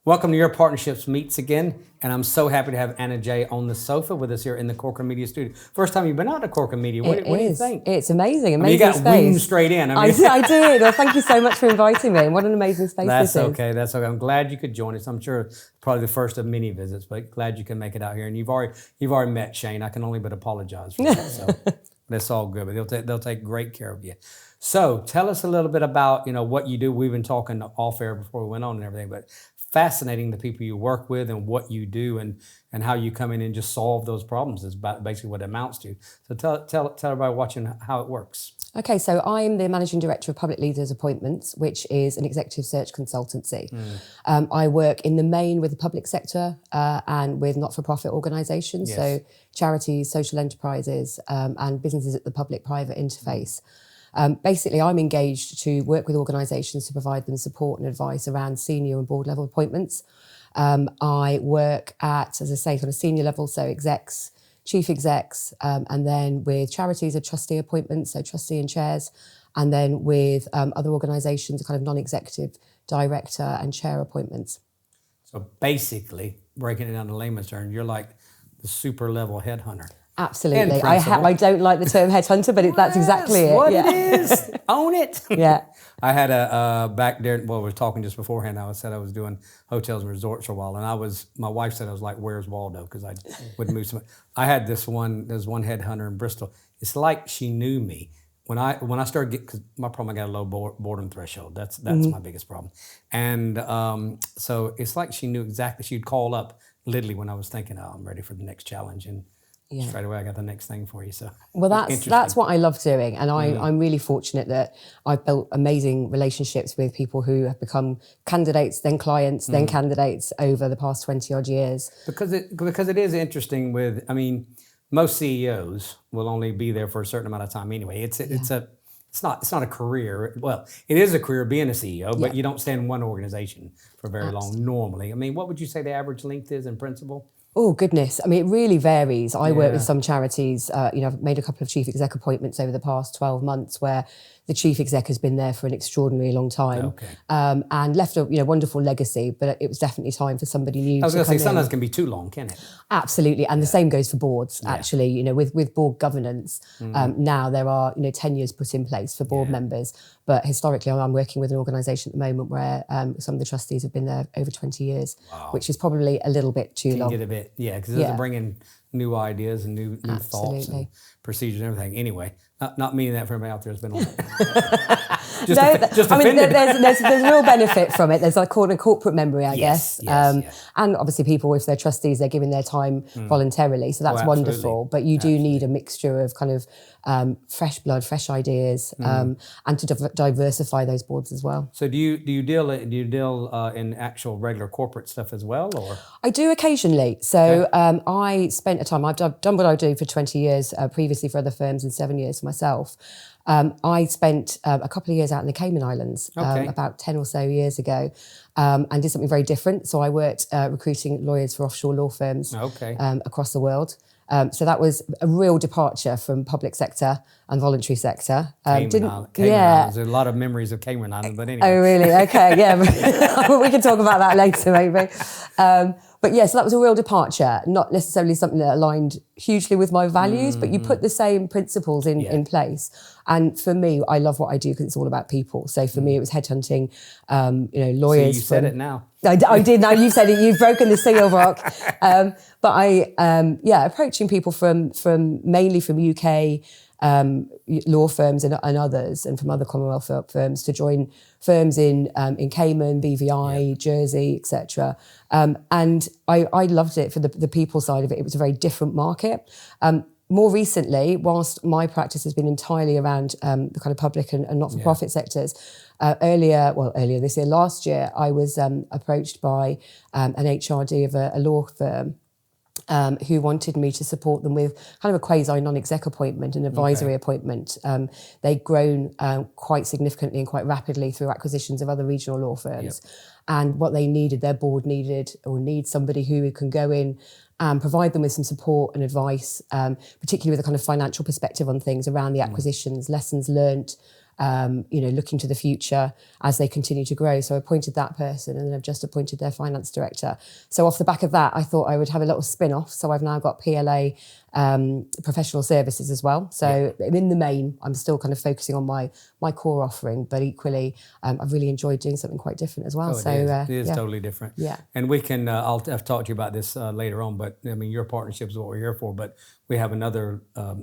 Welcome to Your Partnerships Meets again, and I'm so happy to have Anna J on the sofa with us here in the Corcoran Media Studio. First time you've been out to Corcoran Media. What do you think? It's amazing, I mean, you got winged straight in. I did. Well, thank you so much for inviting me. What an amazing space this is. That's okay. I'm glad you could join us. I'm sure it's probably the first of many visits, but glad you can make it out here. And you've already met Shane. I can only but apologize for that. So that's all good. But they'll take great care of you. So tell us a little bit about what you do. We've been talking off air before we went on and everything, but fascinating the people you work with and what you do and how you come in and just solve those problems is basically what it amounts to. So tell everybody watching how it works. Okay, so I'm the Managing Director of Public Leaders Appointments, which is an executive search consultancy. I work in the main with the public sector and with not-for-profit organisations, so charities, social enterprises, and businesses at the public-private interface. Basically, I'm engaged to work with organisations to provide them support and advice around senior and board level appointments. I work at, as I say, kind of senior level, so execs, chief execs, and then with charities of trustee appointments, so trustee and chairs, and then with other organisations, kind of non-executive director and chair appointments. So basically, breaking it down to layman's terms, you're like the super level headhunter. Absolutely. I don't like the term headhunter, but that's exactly it. What it is. Own it. Yeah. I had a back there, we were talking just beforehand, I said I was doing hotels and resorts for a while, and my wife said I was like, where's Waldo? Because I would move some. I had there's one headhunter in Bristol. It's like she knew me. When I started getting, because my problem, I got a low boredom threshold. That's my biggest problem. And so it's like she knew exactly, she'd call up literally when I was thinking, oh, I'm ready for the next challenge. And straight away, I got the next thing for you. So, well, that's what I love doing, and I'm really fortunate that I've built amazing relationships with people who have become candidates, then clients, then candidates over the past 20 odd years. Because it is interesting. Most CEOs will only be there for a certain amount of time anyway. It's not a career. Well, it is a career being a CEO, but you don't stay in one organization for very long normally. I mean, what would you say the average length is in principle? Oh, goodness. I mean, it really varies. I work with some charities. I've made a couple of chief exec appointments over the past 12 months where the chief exec has been there for an extraordinarily long time and left a wonderful legacy, but it was definitely time for somebody new. I was going to say, sometimes it can be too long, can it? Absolutely. And the same goes for boards, actually. With board governance, now there are, tenures put in place for board members. But historically, I'm working with an organisation at the moment where some of the trustees have been there over 20 years, which is probably a little bit too long. Because it doesn't bring in new ideas and new thoughts and procedures and everything. Anyway, not meaning that for everybody out there has been on there's real benefit from it. There's like a corporate memory, I guess. And obviously people, if they're trustees, they're giving their time voluntarily. So that's wonderful. But you do need a mixture of kind of fresh blood, fresh ideas, and to diversify those boards as well. So do you deal in actual regular corporate stuff as well, or? I do occasionally. So I spent a time, I've done what I do for 20 years, previously for other firms and 7 years for myself. I spent a couple of years out in the Cayman Islands about 10 or so years ago and did something very different. So I worked recruiting lawyers for offshore law firms across the world. So that was a real departure from public sector and voluntary sector. Cayman Islands. There's a lot of memories of Cayman Islands, but anyway. Oh, really? Okay, yeah. We can talk about that later, maybe. But yeah, so that was a real departure, not necessarily something that aligned hugely with my values, but you put the same principles in place. And for me, I love what I do because it's all about people. So for me, it was headhunting, lawyers. So you said it now. I did. Now you've said it. You've broken the seal, Rock. But approaching people from mainly from UK law firms and others, and from other Commonwealth firms to join firms in Cayman, BVI, Jersey, etc. And I loved it for the people side of it. It was a very different market. More recently, whilst my practice has been entirely around the kind of public and not-for-profit sectors, earlier this year, last year, I was approached by an HRD of a law firm who wanted me to support them with kind of a quasi non-exec appointment, an advisory appointment. They'd grown quite significantly and quite rapidly through acquisitions of other regional law firms. And what they needed, their board needs somebody who can go in and provide them with some support and advice, particularly with a kind of financial perspective on things around the acquisitions, lessons learnt, looking to the future as they continue to grow. So I appointed that person, and then I've just appointed their finance director. So off the back of that, I thought I would have a little spin-off. So I've now got PLA professional services as well. So in the main, I'm still kind of focusing on my core offering, but equally, I've really enjoyed doing something quite different as well. Oh, it is totally different. Yeah. And we can, I've talked to you about this later on, but I mean, your partnership is what we're here for, but we have another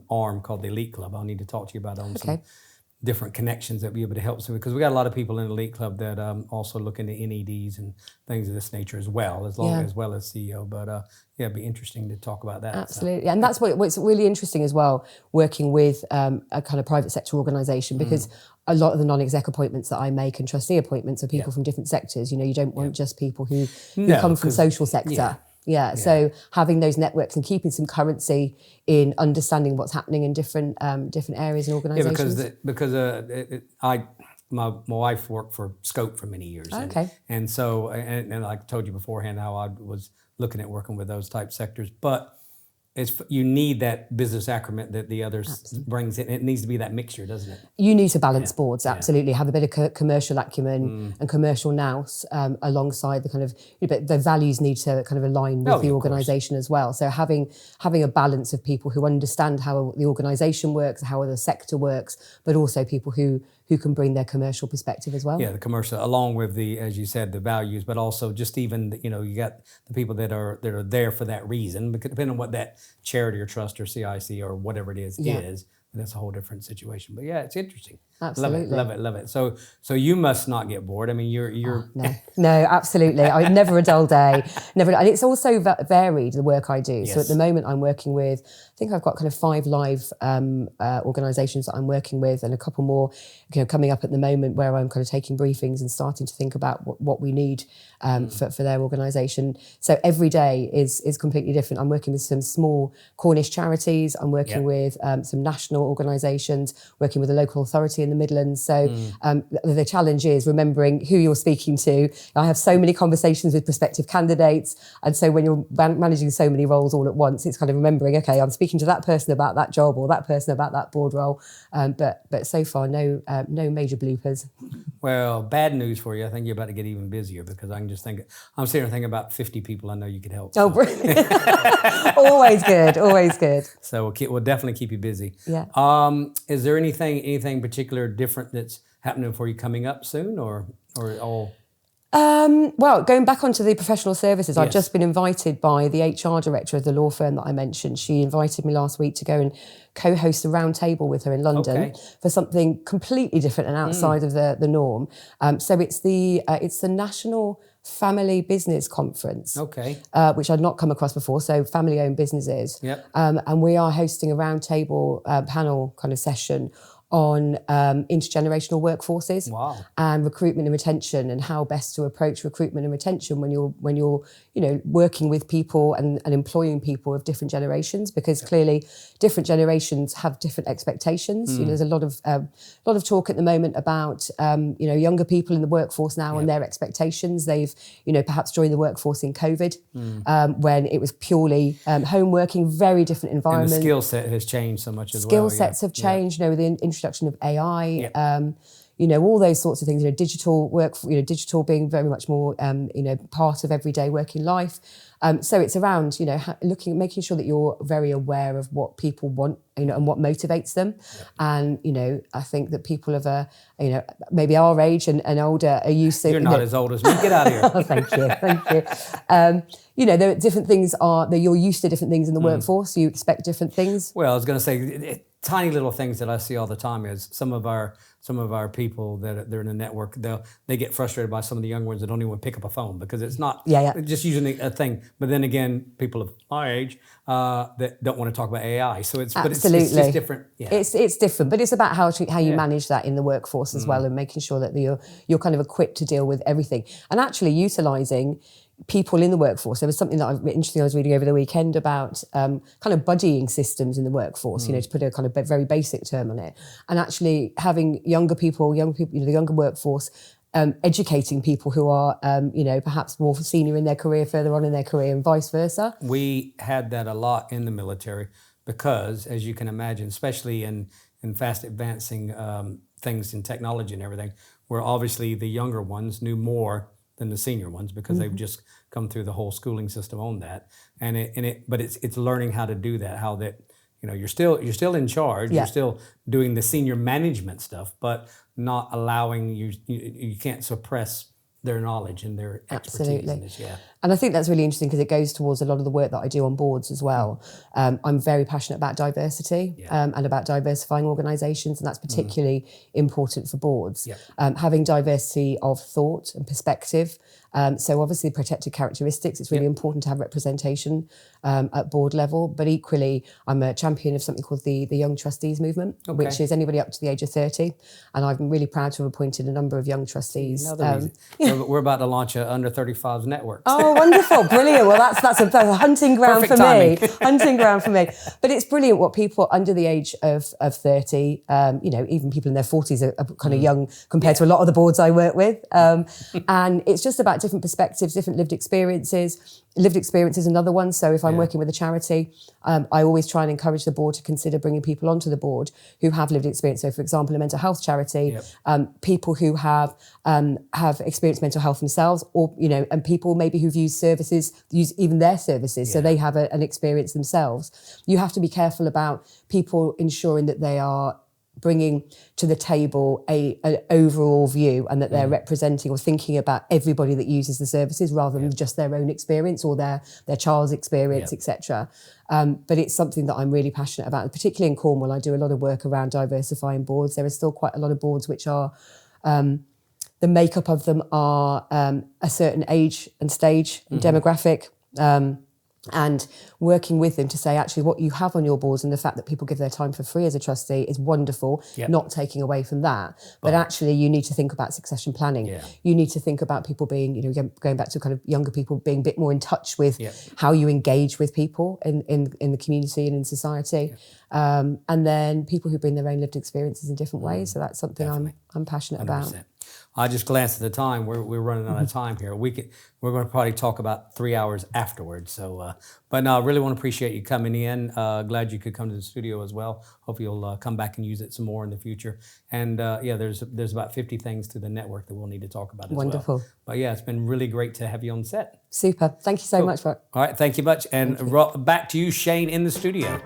arm called the Elite Club. I'll need to talk to you about on some different connections that will be able to help. So, because we got a lot of people in the Elite Club that also look into NEDs and things of this nature as well, as well as CEO. But it'd be interesting to talk about that. Absolutely. And that's what's really interesting as well, working with a kind of private sector organisation, because a lot of the non-exec appointments that I make and trustee appointments are people from different sectors. You don't want just people who come from social sector. So having those networks and keeping some currency in understanding what's happening in different areas and organisations. My wife worked for Scope for many years. And so I told you beforehand how I was looking at working with those type sectors, but you need that business acumen that the others brings in. It needs to be that mixture, doesn't it? You need to balance boards, absolutely. Have a bit of commercial acumen and commercial nous alongside the kind of, but the values need to kind of align with the organisation as well. So having a balance of people who understand how the organisation works, how the sector works, but also people who can bring their commercial perspective as well. Yeah, the commercial, along with the, as you said, the values, but also just even, you got the people that are there for that reason, because depending on what that charity or trust or CIC or whatever it is, that's a whole different situation. But it's interesting. Absolutely. Love it. So you must not get bored. I mean, you're No, absolutely. I never a dull day. Never, and it's also varied, the work I do. Yes. So at the moment I'm working with, I think I've got kind of 5 live organisations that I'm working with, and a couple more coming up at the moment, where I'm kind of taking briefings and starting to think about what we need for their organisation. So every day is completely different. I'm working with some small Cornish charities. I'm working with some national organisations, working with a local authority in the Midlands. So the challenge is remembering who you're speaking to. I have so many conversations with prospective candidates, and so when you're managing so many roles all at once, it's kind of remembering, okay, I'm speaking to that person about that job or that person about that board role, but so far no major bloopers. Well, bad news for you. I think you're about to get even busier, because I'm sitting here thinking about 50 people I know you could help. Oh, brilliant. Always good. So we'll definitely keep you busy. Yeah. Is there anything particular different that's happening for you coming up soon, or all? Well, going back onto the professional services, I've just been invited by the HR director of the law firm that I mentioned. She invited me last week to go and co-host a round table with her in London for something completely different and outside of the norm. So it's the National Family Business Conference, which I'd not come across before. So family-owned businesses, and we are hosting a round table panel kind of session on intergenerational workforces and recruitment and retention, and how best to approach recruitment and retention when you're working with people and employing people of different generations, because clearly different generations have different expectations. There's a lot of talk at the moment about younger people in the workforce now and their expectations. They've perhaps joined the workforce in COVID when it was purely home working, very different environment. And the skill set has changed so much as well. Skill sets have changed. With the introduction of AI, all those sorts of things. Digital work, digital being very much more, part of everyday working life. So it's around, making sure that you're very aware of what people want, and what motivates them. And, I think that people of maybe our age and older are used to... You're not as old as me. Get out of here. Oh, thank you. There are different things that you're used to different things in the workforce. You expect different things. Well, I was going to say, tiny little things that I see all the time is some of our people that they're in a network, they get frustrated by some of the young ones that don't even pick up a phone, because it's not just using a thing. But then again, people of my age that don't want to talk about AI. So it's just different. Yeah. It's different, but it's about how you manage that in the workforce as well, and making sure that you're kind of equipped to deal with everything, and actually utilising people in the workforce. There was something that I was reading over the weekend about kind of buddying systems in the workforce, to put a kind of very basic term on it, and actually having younger people, the younger workforce, educating people who are, perhaps more senior in their career, further on in their career, and vice versa. We had that a lot in the military because, as you can imagine, especially in fast advancing things in technology and everything, where obviously the younger ones knew more than the senior ones because they've just come through the whole schooling system on that. But it's learning how to do that, how that, you're still in charge, Yeah. you're still doing the senior management stuff, but not allowing you can't suppress their knowledge and their expertise in Absolutely. this. Yeah. And I think that's really interesting because it goes towards a lot of the work that I do on boards as well. I'm very passionate about diversity and about diversifying organisations, and that's particularly important for boards. Yeah. Having diversity of thought and perspective. So obviously protected characteristics, it's really important to have representation at board level, but equally I'm a champion of something called the Young Trustees Movement, which is anybody up to the age of 30. And I'm really proud to have appointed a number of young trustees. We're about to launch a under 35s network. Oh, wonderful. Brilliant. Well, that's a hunting ground Perfect for timing. me. Hunting ground for me. But it's brilliant what people under the age of 30, even people in their 40s are kind of young compared to a lot of the boards I work with. And it's just about different perspectives, different lived experiences. Lived experience is another one. So if I'm working with a charity, I always try and encourage the board to consider bringing people onto the board who have lived experience. So for example, a mental health charity, people who have experienced mental health themselves, or, and people maybe who've used even their services. So they have an experience themselves. You have to be careful about people ensuring that they are bringing to the table an overall view and that they're representing or thinking about everybody that uses the services rather than just their own experience or their child's experience, etc. But it's something that I'm really passionate about. Particularly in Cornwall, I do a lot of work around diversifying boards. There are still quite a lot of boards which are, the makeup of them are a certain age and stage and demographic. And working with them to say, actually, what you have on your boards and the fact that people give their time for free as a trustee is wonderful, not taking away from that. But actually, you need to think about succession planning. Yeah. You need to think about people being, going back to kind of younger people, being a bit more in touch with how you engage with people in the community and in society. And then people who bring their own lived experiences in different ways. So that's something I'm passionate 100%. About. I just glanced at the time. We're running out of time here. We're going to probably talk about 3 hours afterwards. So, but no, I really want to appreciate you coming in. Glad you could come to the studio as well. Hope you'll come back and use it some more in the future. And there's about 50 things to the network that we'll need to talk about as Wonderful. Well. But yeah, it's been really great to have you on set. Super. Thank you so much for it. All right, thank you much. And back to you, Shane, in the studio.